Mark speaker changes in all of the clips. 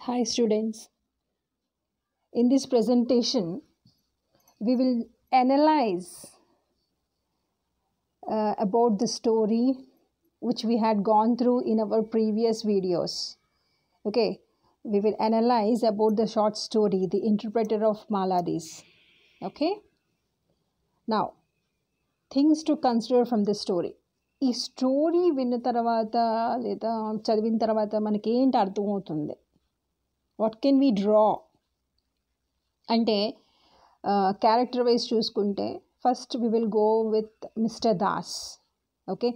Speaker 1: Hi students, in this presentation we will analyze about the story which we had gone through in our previous videos. Okay, we will analyze about the short story, The Interpreter of Maladies. Okay, now things to consider from this story. ఈ story విన్న తర్వాత లేదా చదివిన తర్వాత మనకి ఏంటి అర్థమవుతుంది? What can we draw అంటే క్యారెక్టర్ వైజ్ చూసుకుంటే first we will go with mister Das. Okay,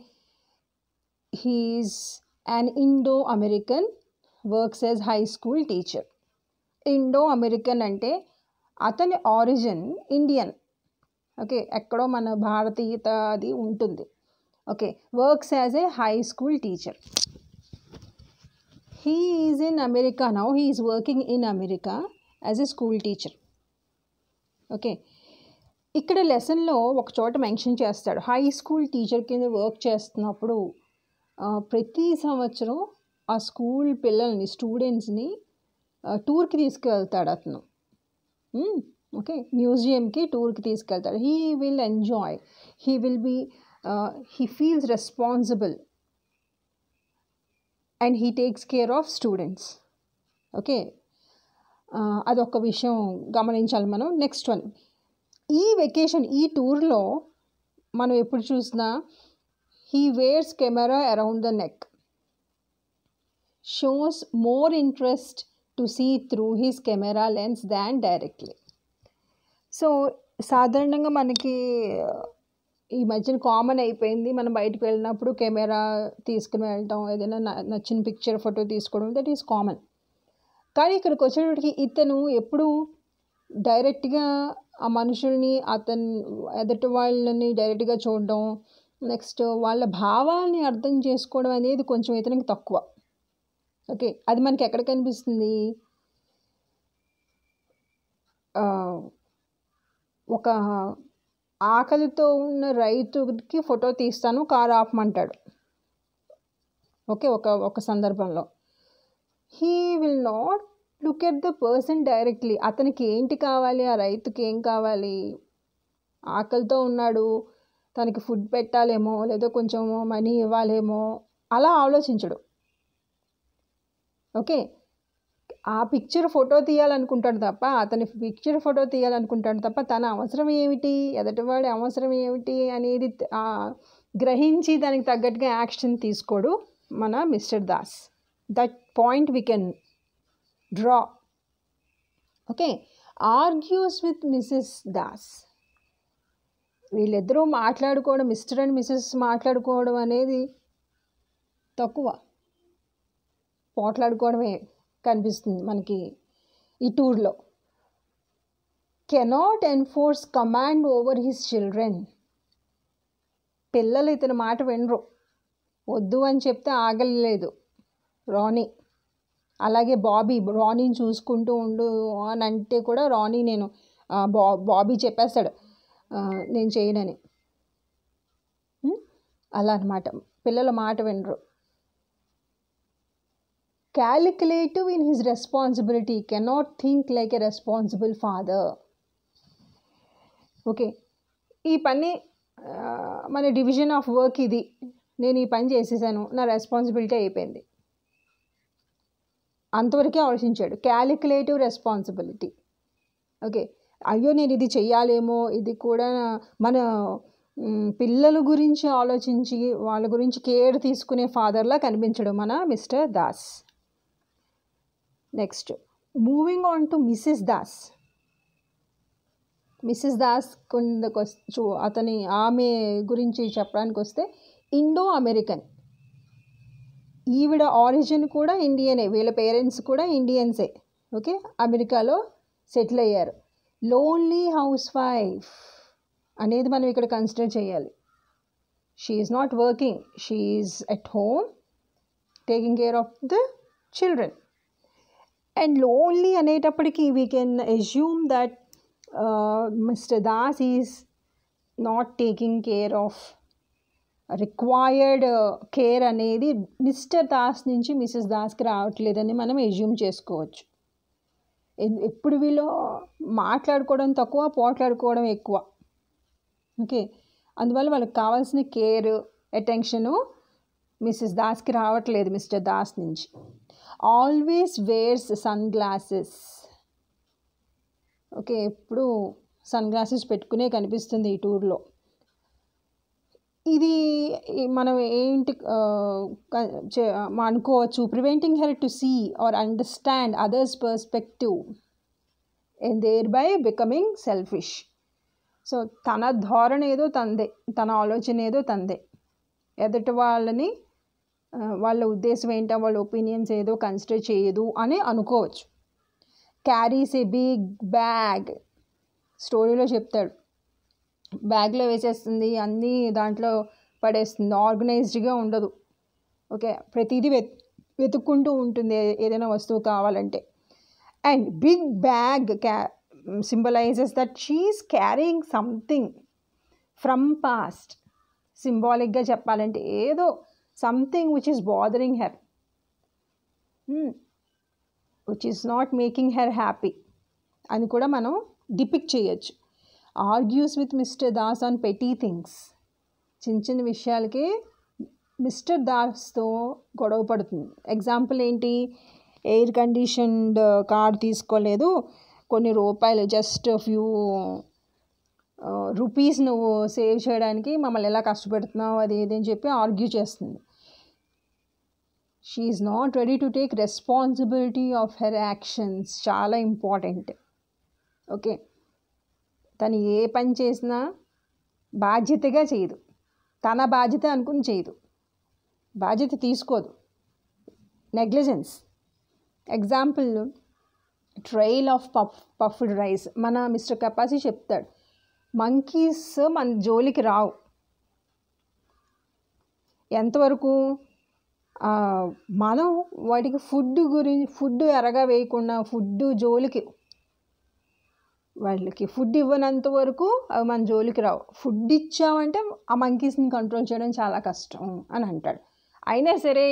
Speaker 1: he is an Indo American, works as high school teacher. Indo American అంటే అతని ఆరిజిన్ ఇండియన్. ఓకే, ఎక్కడో మన భారతీయత అది ఉంటుంది. Okay, works as a high school teacher. He is in America now. He is working in America as a school teacher. Okay, ఇక్కడ లెసన్లో ఒక చోట మెన్షన్ చేస్తాడు, హై స్కూల్ టీచర్ కింద వర్క్ చేస్తున్నప్పుడు ప్రతి సంవత్సరం ఆ స్కూల్ పిల్లల్ని, స్టూడెంట్స్ని టూర్కి తీసుకువెళ్తాడు అతను. ఓకే, మ్యూజియంకి టూర్కి తీసుకెళ్తాడు. He will enjoy, he feels responsible and he takes care of students. Okay, అదొక విషయం గమనించాలి మనం. నెక్స్ట్ వన్, ఈ వెకేషన్, ఈ టూర్లో మనం ఎప్పుడు చూసినా he wears camera around the neck, shows more interest to see through his camera lens than directly. So సాధారణంగా మనకి ఈ మధ్యన కామన్ అయిపోయింది, మనం బయటకు వెళ్ళినప్పుడు కెమెరా తీసుకుని వెళ్ళటం, ఏదైనా నచ్చిన పిక్చర్, ఫోటో తీసుకోవడం, దట్ ఈస్ కామన్. కానీ ఇక్కడికి వచ్చేటప్పటికి ఇతను ఎప్పుడు డైరెక్ట్గా ఆ మనుషుల్ని, ఎదుటి వాళ్ళని డైరెక్ట్గా చూడడం, నెక్స్ట్ వాళ్ళ భావాల్ని అర్థం చేసుకోవడం అనేది కొంచెం ఇతనికి తక్కువ. ఓకే, అది మనకి ఎక్కడ కనిపిస్తుంది? ఒక ఆకలితో ఉన్న రైతుకి ఫోటో తీస్తాను, కారు ఆపమంటాడు. ఓకే, ఒక సందర్భంలో he will not look at the person directly. అతనికి ఏంటి కావాలి, ఆ రైతుకి ఏం కావాలి, ఆకలితో ఉన్నాడు, తనకి ఫుడ్ పెట్టాలేమో, లేదా కొంచెం మనీ ఇవ్వాలేమో, అలా ఆలోచించడు. ఓకే, ఆ పిక్చర్ ఫోటో తీయాలనుకుంటాడు తప్ప, తన అవసరం ఏమిటి, ఎదటివాడి అవసరం ఏమిటి అనేది గ్రహించి దానికి తగ్గట్టుగా యాక్షన్ తీసుకోడు మన mister Das. That point we can draw. Okay, argues with Mrs Das. వీళ్ళిద్దరూ మాట్లాడుకోవడం, మిస్టర్ అండ్ మిసెస్ మాట్లాడుకోవడం అనేది తక్కువ, పోట్లాడుకోవడమే కనిపిస్తుంది మనకి ఈ టూర్లో. Cannot enforce command over his children. పిల్లలు ఇతని మాట వినరు, వద్దు అని చెప్తే ఆగలేదు రానీ. అలాగే రానీని చూసుకుంటూ ఉండు అని అంటే కూడా రానీ బాబీ చెప్పేస్తాడు నేను చేయనని. అలా అన్నమాట, పిల్లల మాట వినరు. Calculative in his responsibility, cannot think like a responsible father. Okay, ఈ పని మన డివిజన్ ఆఫ్ వర్క్ ఇది, నేను ఈ పని చేసేసాను, నా రెస్పాన్సిబిలిటీ అయిపోయింది, అంతవరకే ఆలోచించాడు. Calculative responsibility. ఓకే, అయ్యో నేను ఇది చెయ్యాలేమో, ఇది కూడా మన పిల్లల గురించి ఆలోచించి వాళ్ళ గురించి కేర్ తీసుకునే ఫాదర్లా కనిపించడం మన mister Das. Next, moving on to Mrs Das. Mrs Das ఆమె గురించి చెప్పడానికి వస్తే, ఇండో అమెరికన్. ఈవిడ ఆరిజిన్ కూడా ఇండియనే, వీళ్ళ పేరెంట్స్ కూడా ఇండియన్సే. ఓకే, అమెరికాలో సెటిల్ అయ్యారు. లోన్లీ హౌస్ వైఫ్ అనేది మనం ఇక్కడ కన్సిడర్ చేయాలి. She is not working, she is at home taking care of the children. And lonely అనేటప్పటికీ we can assume that Mr Das is not taking care of required care అనేది Mr Das నుంచి Mrs దాస్కి రావట్లేదని మనం assume చేసుకోవచ్చు. ఎప్పుడు వీళ్ళు మాట్లాడుకోవడం తక్కువ, పోట్లాడుకోవడం ఎక్కువ. ఓకే, అందువల్ల వాళ్ళకి కావాల్సిన కేర్, అటెన్షను మిసెస్ దాస్కి రావట్లేదు మిస్టర్ దాస్ నుంచి. Always wears sun glasses. Okay, ఎప్పుడు సన్ గ్లాసెస్ పెట్టుకునే కనిపిస్తుంది ఈ టూర్లో. ఇది మనం ఏంటి అనుకోవచ్చు, preventing her to see or understand others perspective and there by becoming selfish. So తన ధోరణి ఏదో తందే, తన ఆలోచన ఏదో తందే, ఎదుటి వాళ్ళని వాళ్ళ ఉద్దేశం ఏంటో, వాళ్ళ ఒపీనియన్స్ ఏదో కన్సిడర్ చేయదు అని అనుకోవచ్చు. Carries a big bag. స్టోరీలో చెప్తాడు, బ్యాగ్లో వేసేస్తుంది, అన్నీ దాంట్లో పడేస్తుంది, ఆర్గనైజ్డ్గా ఉండదు. ఓకే, ప్రతిదీ వెతుక్కుంటూ ఉంటుంది ఏదైనా వస్తువు కావాలంటే. And big bag symbolizes that she is carrying something from past. సింబాలిక్గా చెప్పాలంటే ఏదో something which is bothering her, which is not making her happy అని కూడా మనం డిపిక్ట్ చేయొచ్చు. Argues with mister Das on petty things. చిన్న చిన్న విషయాలకి మిస్టర్ దాస్తో గొడవ పడుతుంది. ఎగ్జాంపుల్ ఏంటి, ఎయిర్ కండిషన్డ్ కార్ తీసుకోలేదు, కొన్ని రూపాయలు, జస్ట్ ఫ్యూ రూపీస్ నువ్వు సేవ్ చేయడానికి మమ్మల్ని ఎలా కష్టపెడుతున్నావు, అది ఇది అని చెప్పి ఆర్గ్యూ చేస్తుంది. She is not ready to take responsibility of her actions. చాలా ఇంపార్టెంట్. ఓకే, తను ఏ పని చేసినా బాధ్యతగా చేయదు, తన బాధ్యత అనుకుని చేయదు, బాధ్యత తీసుకోదు. Negligence. Example, trail of puffed rice. మన మిస్టర్ కపాసి చెప్తాడు, మంకీస్ మన జోలికి రావు. ఎంతవరకు మనం వాటికి ఫుడ్ ఎరగా వేయకుండా, వాళ్ళకి ఫుడ్ ఇవ్వనంత వరకు అవి మన జోలికి రావు. ఫుడ్ ఇచ్చామంటే ఆ మంకీస్ని కంట్రోల్ చేయడం చాలా కష్టం అని అంటాడు. అయినా సరే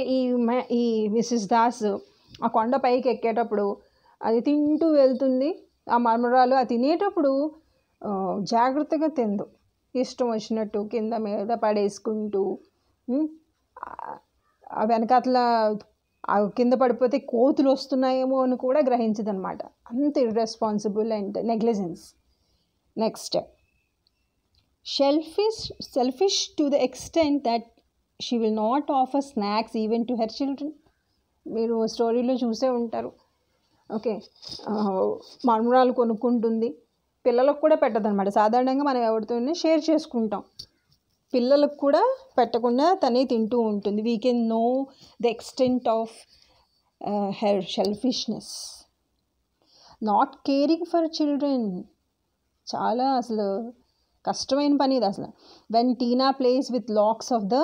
Speaker 1: ఈ మిసెస్ దాస్ ఆ కొండ పైకి ఎక్కేటప్పుడు అది తింటూ వెళ్తుంది. ఆ మర్మరాలు అది తినేటప్పుడు జాగ్రత్తగా తిందు, ఇష్టం వచ్చినట్టు కింద మీద పడేసుకుంటూ, వెనకాతల కింద పడిపోతే కోతులు వస్తున్నాయేమో అని కూడా గ్రహించదనమాట. అంత irresponsible and negligence. Next, selfish to the extent that she will not offer snacks even to her children. మీరు స్టోరీలో చూసే ఉంటారు. ఓకే, మర్మరాలు కొనుక్కుంటుంది, పిల్లలకు కూడా పెట్టదనమాట. సాధారణంగా మనం ఎవరితోనే షేర్ చేసుకుంటాం, పిల్లలకు కూడా పెట్టకుండా తనే తింటూ ఉంటుంది. We can know the extent of her selfishness. Not caring for children. చాలా అసలు కష్టమైన పని ఇది అసలు. When Tina plays with locks of the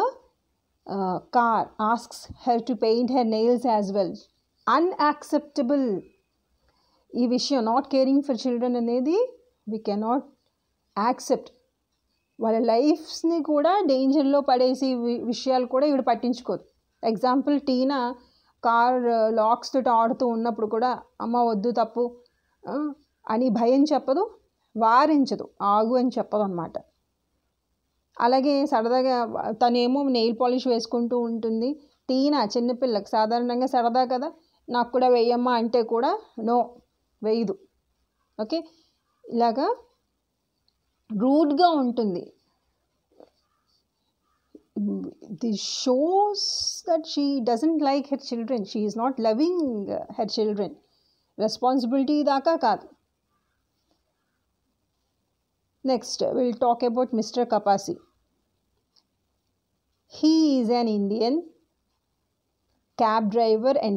Speaker 1: car, asks her to paint her nails as well. Unacceptable. ఈ విషయం నాట్ కేరింగ్ ఫర్ చిల్డ్రన్ అనేది we cannot accept. వాళ్ళ లైఫ్స్ని కూడా డేంజర్లో పడేసి విషయాలు కూడా ఈవిడ పట్టించుకోదు. ఎగ్జాంపుల్, టీనా కార్ లాక్స్ తోటి ఆడుతూ ఉన్నప్పుడు కూడా అమ్మ వద్దు తప్పు అని భయం చెప్పదు, వారించదు, ఆగు అని చెప్పదు అనమాట. అలాగే సరదాగా తనేమో నెయిల్ పాలిష్ వేసుకుంటూ ఉంటుంది. టీనా చిన్నపిల్లకి సాధారణంగా సరదా కదా, నాకు కూడా వేయమ్మా అంటే కూడా నో, వేయదు. ఓకే, ఇలాగా రూడ్గా ఉంటుంది. This shows that she doesn't like her children. She is not loving her children. Responsibility దాకా కాదు. Next will talk about mister Kapasi. He is an Indian cab driver and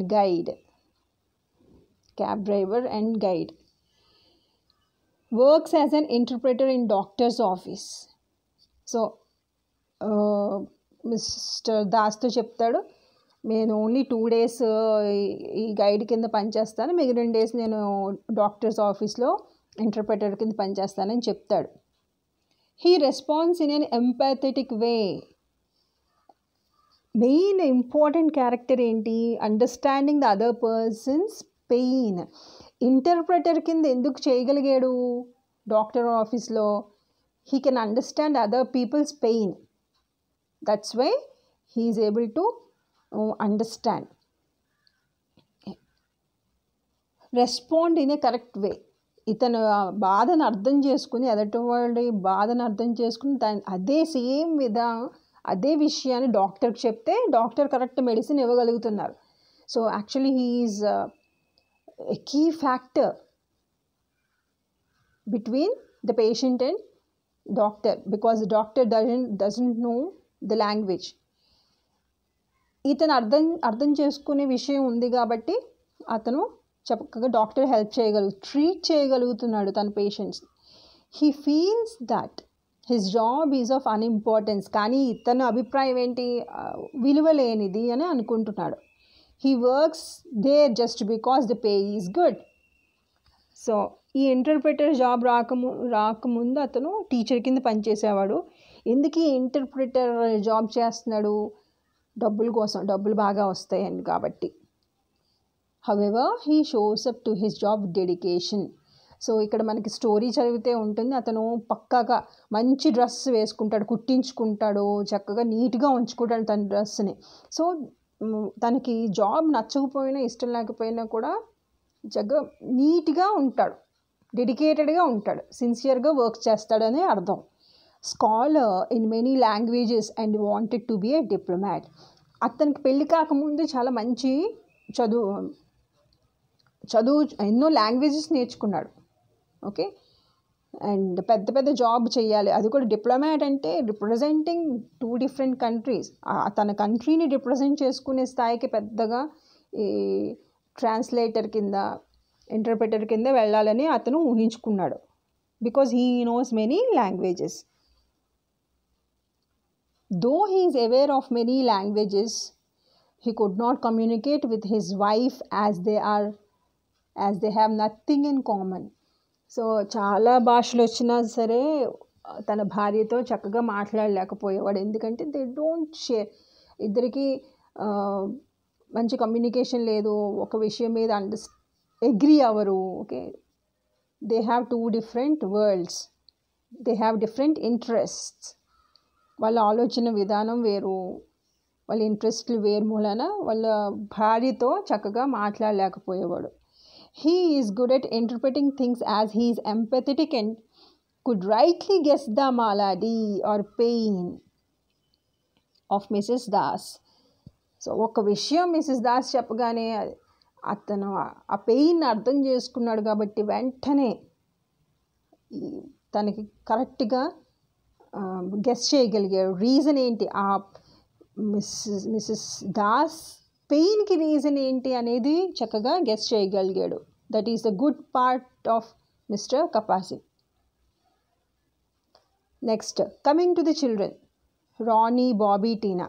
Speaker 1: guide. Works as an interpreter in doctor's office. So Mr దాస్తో చెప్తాడు, నేను only 2 days ఈ guide కింద పనిచేస్తాను, మిగిలిన days నేను డాక్టర్స్ ఆఫీస్లో ఇంటర్ప్రెటర్ కింద పనిచేస్తానని చెప్తాడు. He response in an empathetic way. Main important character ఏంటి? Understanding the other person's pain. Interpreter కింద ఎందుకు చేయగలిగాడు డాక్టర్ ఆఫీస్లో? He can understand other people's pain. That's why he is able to understand, respond in a correct way. ఇతను బాధను అర్థం చేసుకుని, ఎదటి వాళ్ళ బాధను అర్థం చేసుకుని అదే సేమ్ అదే విషయాన్ని డాక్టర్కి చెప్తే డాక్టర్ కరెక్ట్ మెడిసిన్ ఇవ్వగలుగుతున్నారు. So actually he is a key factor between the patient and doctor, because the doctor doesn't know the language. ఇతను అర్థం చేసుకునే విషయం ఉంది కాబట్టి అతను చక్కగా డాక్టర్ హెల్ప్ ట్రీట్ చేయగలుగుతున్నాడు తన పేషెంట్స్. He feels that his job is of unimportance. కానీ ఇతను అభిప్రాయం ఏంటి? విలువ లేనిది అని అనుకుంటున్నాడు. He works there just because the pay is good. So ఈ ఇంటర్ప్రిటర్ జాబ్ రాకముందు అతను టీచర్ కింద పనిచేసేవాడు. ఎందుకు ఈ ఇంటర్ప్రిటర్ జాబ్ చేస్తున్నాడు? డబ్బుల కోసం, డబ్బులు బాగా వస్తాయని కాబట్టి. However, he shows up to his job dedication. So ఇక్కడ మనకి స్టోరీ చదివితే ఉంటుంది, అతను పక్కాగా మంచి డ్రెస్ వేసుకుంటాడు, కుట్టించుకుంటాడు, చక్కగా నీట్గా ఉంచుకుంటాడు తన డ్రెస్ని. సో తనకి జాబ్ నచ్చకపోయినా ఇష్టం లేకపోయినా కూడా చక్కగా నీట్గా ఉంటాడు, డెడికేటెడ్గా ఉంటాడు, సిన్సియర్గా వర్క్ చేస్తాడనే అర్థం. Scholar in many languages and wanted to be A diplomat. అతనికి పెళ్ళి కాకముందు చాలా మంచి చదువు ఎన్నో లాంగ్వేజెస్ నేర్చుకున్నాడు. ఓకే, అండ్ పెద్ద జాబ్ చేయాలి, అది కూడా డిప్లొమాట్ అంటే రిప్రజెంటింగ్ 2 different కంట్రీస్. తన కంట్రీని రిప్రజెంట్ చేసుకునే స్థాయికి పెద్దగా ఈ ట్రాన్స్లేటర్ కింద, ఇంటర్ప్రెటర్ కింద వెళ్ళాలని అతను ఊహించుకున్నాడు. Because he knows many languages. Though he is aware of many languages, he could not communicate with his wife as they have nothing in common. So చాలా భాషలు వచ్చినా సరే తన భార్యతో చక్కగా మాట్లాడలేకపోయేవాడు. ఎందుకంటే దే డోంట్ షేర్, ఇద్దరికి మంచి కమ్యూనికేషన్ లేదు, ఒక విషయం మీద అగ్రీ అవ్వరు. Okay, they have 2 different world's, they have different interests. వాళ్ళ ఆలోచన విధానం వేరు, వాళ్ళ ఇంట్రెస్ట్లు వేరు మూలన వాళ్ళ భార్యతో చక్కగా మాట్లాడలేకపోయేవాడు. He is good at interpreting things as he is empathetic and could rightly guess the malady or pain of Mrs. Das. So ఒక విషయం మిస్సెస్ దాస్ చెప్పగానే అతను ఆ పెయిన్ అర్థం చేసుకున్నాడు కాబట్టి వెంటనే తనకి కరెక్ట్గా గెస్ చేయగలిగాడు. రీజన్ ఏంటి, ఆ మిస్సెస్ దాస్ పెయిన్కి రీజన్ ఏంటి అనేది చక్కగా గెస్ చేయగలిగాడు. That is the good part of Mr Kapasi. Next, coming to the children, Ronny, Bobby, Tina.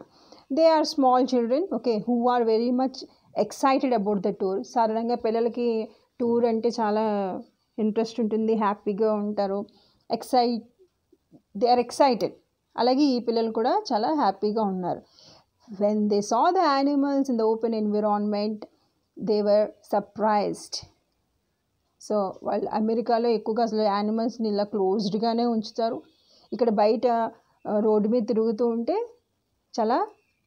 Speaker 1: They are small children, okay, who are very much excited about the tour. సాధారణంగా పిల్లలకి tour అంటే చాలా interest ఉంటుంది, హ్యాపీగా ఉంటారు, they are excited. అలాగే ఈ పిల్లలు కూడా చాలా హ్యాపీగా ఉన్నారు. When they saw the animals in the open environment, they were surprised. So వాళ్ళు అమెరికాలో ఎక్కువగా అసలు యానిమల్స్ని ఇలా క్లోజ్డ్గానే ఉంచుతారు. ఇక్కడ బయట రోడ్డు మీద తిరుగుతూ ఉంటే చాలా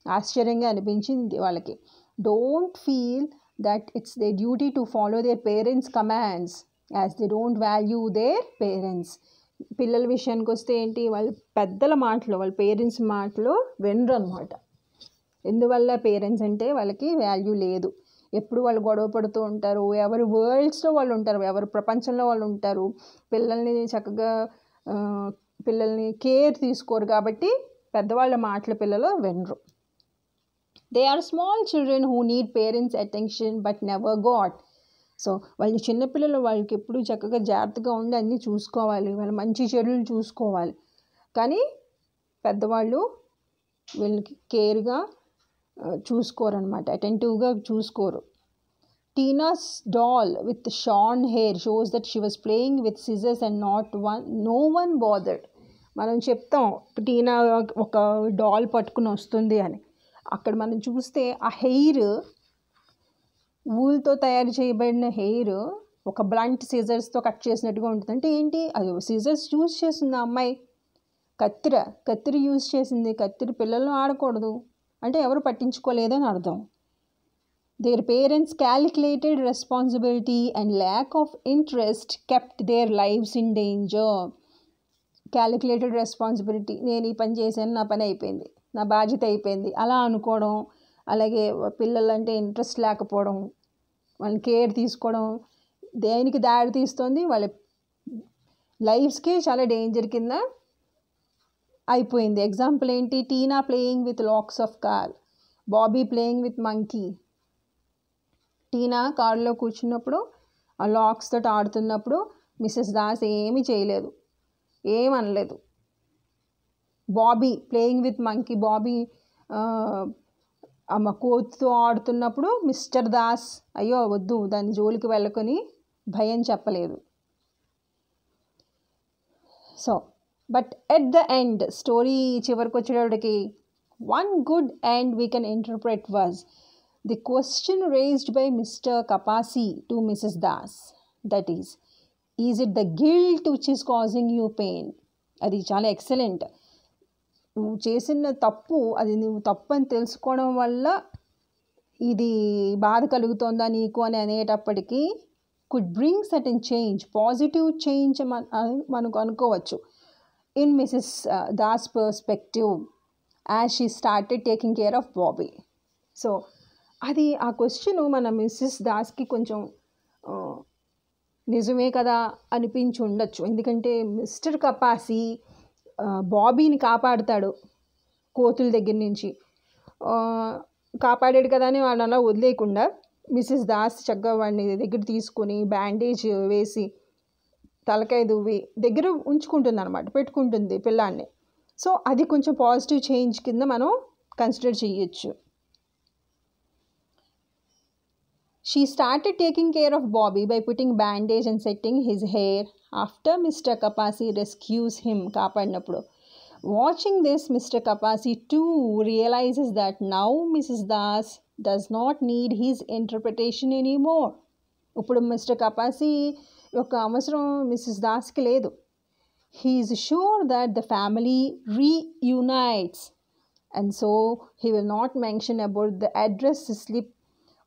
Speaker 1: ఆశ్చర్యంగా అనిపించింది వాళ్ళకి. Don't feel that it's they duty to follow their parents commands as they don't value their parents. పిల్లల విషయానికి వస్తే ఏంటి, వాళ్ళ పెద్దల మాటలు, వాళ్ళ పేరెంట్స్ మాటలు వినరు అనమాట. ఎందువల్ల? పేరెంట్స్ అంటే వాళ్ళకి వాల్యూ లేదు. ఎప్పుడు వాళ్ళు గొడవ పడుతూ ఉంటారు, ఎవరి వరల్డ్స్లో వాళ్ళు ఉంటారు, ఎవరి ప్రపంచంలో వాళ్ళు ఉంటారు. పిల్లల్ని కేర్ తీసుకోరు కాబట్టి పెద్దవాళ్ళ మాటలు పిల్లలు వినరు. They are small children who need parents attention but never got. So వాళ్ళు చిన్నపిల్లలు, వాళ్ళకి ఎప్పుడు చక్కగా జాగ్రత్తగా ఉండి అన్నీ చూసుకోవాలి, వాళ్ళ మంచి చెడులు చూసుకోవాలి. కానీ పెద్దవాళ్ళు వీళ్ళకి కేర్గా చూసుకోరనమాట, అటెంటివ్గా చూసుకోరు. Tina's doll with shorn hair shows that she was playing with scissors and no one bothered. మనం చెప్తాం టీనా ఒక డాల్ పట్టుకుని వస్తుంది అని, అక్కడ మనం చూస్తే ఆ హెయిర్ వూల్తో తయారు చేయబడిన హెయిర్ ఒక బ్లంట్ సీజర్స్తో కట్ చేసినట్టుగా ఉంటుంది. అంటే ఏంటి, అది సీజర్స్ యూజ్ చేస్తుంది ఆ అమ్మాయి, కత్తిరి యూజ్ చేసింది. కత్తిరి పిల్లలను ఆడకూడదు అంటే ఎవరు పట్టించుకోలేదని అర్థం. Their parents' calculated responsibility and lack of interest kept their lives in danger. Calculated responsibility, నేను ఈ పని చేశాను, నా పని అయిపోయింది, నా బాధ్యత అయిపోయింది అలా అనుకోవడం. అలాగే పిల్లలంటే ఇంట్రెస్ట్ లేకపోవడం, వాళ్ళని కేర్ తీసుకోవడం దేనికి దారి తీస్తుంది, వాళ్ళ లైఫ్స్కే చాలా డేంజర్ కింద అయిపోయింది. ఎగ్జాంపుల్ ఏంటి, Tina playing with locks of car, Bobby playing with monkey. Tina కారులో కూర్చున్నప్పుడు ఆ లాక్స్ తోటి ఆడుతున్నప్పుడు మిస్సెస్ దాస్ ఏమీ చేయలేదు, ఏమనలేదు. Bobby playing with monkey, Bobby అమ్మ కోతితో ఆడుతున్నప్పుడు మిస్టర్ దాస్ అయ్యో వద్దు దాని జోలికి వెళ్ళకొని భయం చెప్పలేదు. So but at the end, story చివరికి వచ్చేటప్పటికి one good end we can interpret was the question raised by Mr. Kapasi to Mrs. Das, that is it the guilt which is causing you pain? అది చాలా excellent. నువ్వు చేసిన తప్పు, అది నువ్వు తప్పు అని తెలుసుకోవడం వల్ల ఇది బాధ కలుగుతుందా నీకు అని అనేటప్పటికీ could bring certain change, positive change మనకు అనుకోవచ్చు in Mrs Das perspective as she started taking care of Bobby. So అది ఆ క్వశ్చన్ మన మిస్సెస్ దాస్కి కొంచెం నిజమే కదా అనిపించి ఉండొచ్చు. ఎందుకంటే మిస్టర్ కపాసి బాబీని కాపాడుతాడు కోతుల దగ్గర నుంచి, కాపాడాడు కదా అని వాడిని అలా వదిలేయకుండా మిస్సెస్ దాస్ చక్కగా వాడిని దగ్గర తీసుకొని బ్యాండేజ్ వేసి తలకాయ దువ్వి దగ్గర ఉంచుకుంటుంది అనమాట, పెట్టుకుంటుంది పిల్లాన్ని. సో అది కొంచెం పాజిటివ్ చేంజ్ కింద మనం కన్సిడర్ చేయొచ్చు. She started taking care of Bobby by putting bandage and setting his hair after Mr. Kapasi rescues him. Kapadnappudu. Watching this, Mr. Kapasi too realizes that now Mrs. Das does not need his interpretation anymore. Uppudu Mr. Kapasi yokka avasaram Mrs. Das ki ledu. He is sure that the family reunites, and so he will not mention about the address slip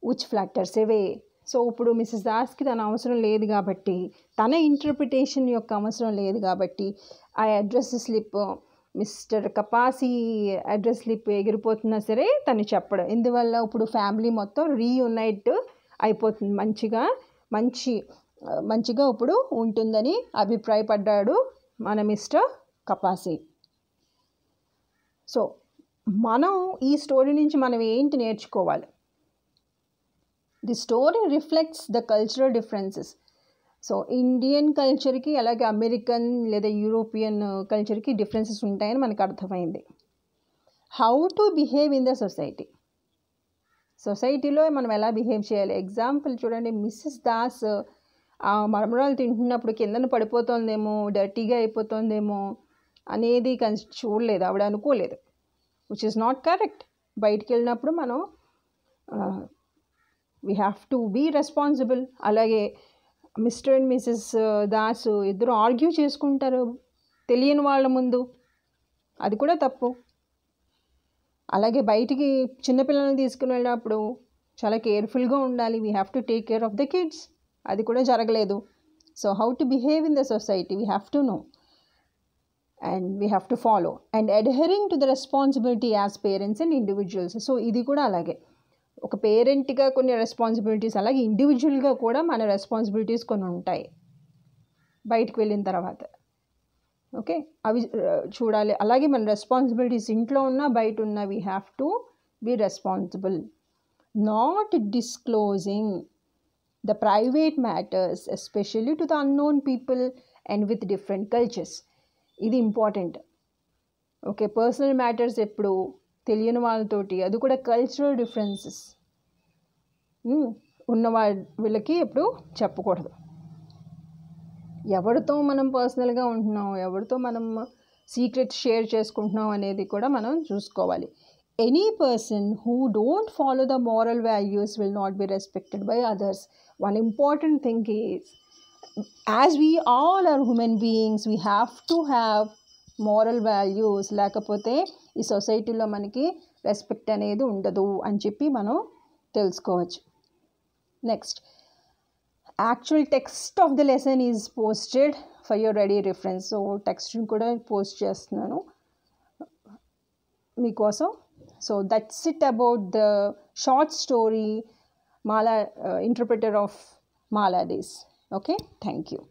Speaker 1: which flutters away. So ఇప్పుడు missus దాస్కి తన అవసరం లేదు కాబట్టి, తన interpretation యొక్క అవసరం లేదు కాబట్టి ఆ address slip, Mr Kapasi address slip ఎగిరిపోతున్నా సరే తను చెప్పడం. ఇందువల్ల ఇప్పుడు ఫ్యామిలీ మొత్తం రీయునైట్ అయిపోతుంది, మంచిగా ఇప్పుడు ఉంటుందని అభిప్రాయపడ్డాడు మన మిస్టర్ కపాసి. సో మనం ఈ స్టోరీ నుంచి మనం ఏంటి నేర్చుకోవాలి? The story reflects the cultural differences. So Indian కల్చర్కి అలాగే అమెరికన్ లేదా యూరోపియన్ కల్చర్కి డిఫరెన్సెస్ ఉంటాయని మనకు అర్థమైంది. How to behave in the సొసైటీలో మనం ఎలా బిహేవ్ చేయాలి. ఎగ్జాంపుల్ చూడండి, మిస్సెస్ దాస్ ఆ మరమరాలు తింటున్నప్పుడు కిందన పడిపోతుందేమో, డర్టీగా అయిపోతుందేమో అనేది చూడలేదు, ఆవిడ అనుకోలేదు, విచ్ ఈస్ నాట్ కరెక్ట్. బయటికి వెళ్ళినప్పుడు మనం we have to be responsible. అలాగే మిస్టర్ అండ్ మిస్సెస్ దాస్ ఇద్దరు ఆర్గ్యూ చేసుకుంటారు తెలియని వాళ్ళ ముందు, అది కూడా తప్పు. అలాగే బయటికి చిన్నపిల్లల్ని తీసుకుని వెళ్ళినప్పుడు చాలా కేర్ఫుల్గా ఉండాలి. We have to take care of the kids, అది కూడా జరగలేదు. So how to behave in the society we have to know and we have to follow and adhering to the responsibility as parents and individuals. So ఇది కూడా అలాగే ఒక పేరెంట్గా కొన్ని responsibilities, అలాగే ఇండివిజువల్గా కూడా మన రెస్పాన్సిబిలిటీస్ కొన్ని ఉంటాయి బయటకు వెళ్ళిన తర్వాత. ఓకే, అవి చూడాలి. అలాగే మన రెస్పాన్సిబిలిటీస్ ఇంట్లో ఉన్నా బయట ఉన్నా we have to be responsible. Not disclosing the private matters especially to the unknown people and with different cultures. ఇది ఇంపార్టెంట్. ఓకే, పర్సనల్ మ్యాటర్స్ ఎప్పుడు తెలియని వాళ్ళతోటి, అది కూడా కల్చరల్ డిఫరెన్సెస్ ఉన్న వీళ్ళకి ఎప్పుడు చెప్పకూడదు. ఎవరితో మనం పర్సనల్గా ఉంటున్నాం, ఎవరితో మనం సీక్రెట్ షేర్ చేసుకుంటున్నాం అనేది కూడా మనం చూసుకోవాలి. any person who don't follow the moral values will not be respected by others. One important thing is, as we all are human beings, we have to have moral values. లేకపోతే ఈ సొసైటీలో మనకి respect అనేది ఉండదు అని చెప్పి మనం తెలుసుకోవచ్చు. Next, actual text of the lesson is posted for your ready reference. So టెక్స్ట్ని కూడా పోస్ట్ చేస్తున్నాను మీకోసం. So that's it about the short story Mala, interpreter of Maladies. Okay, thank you.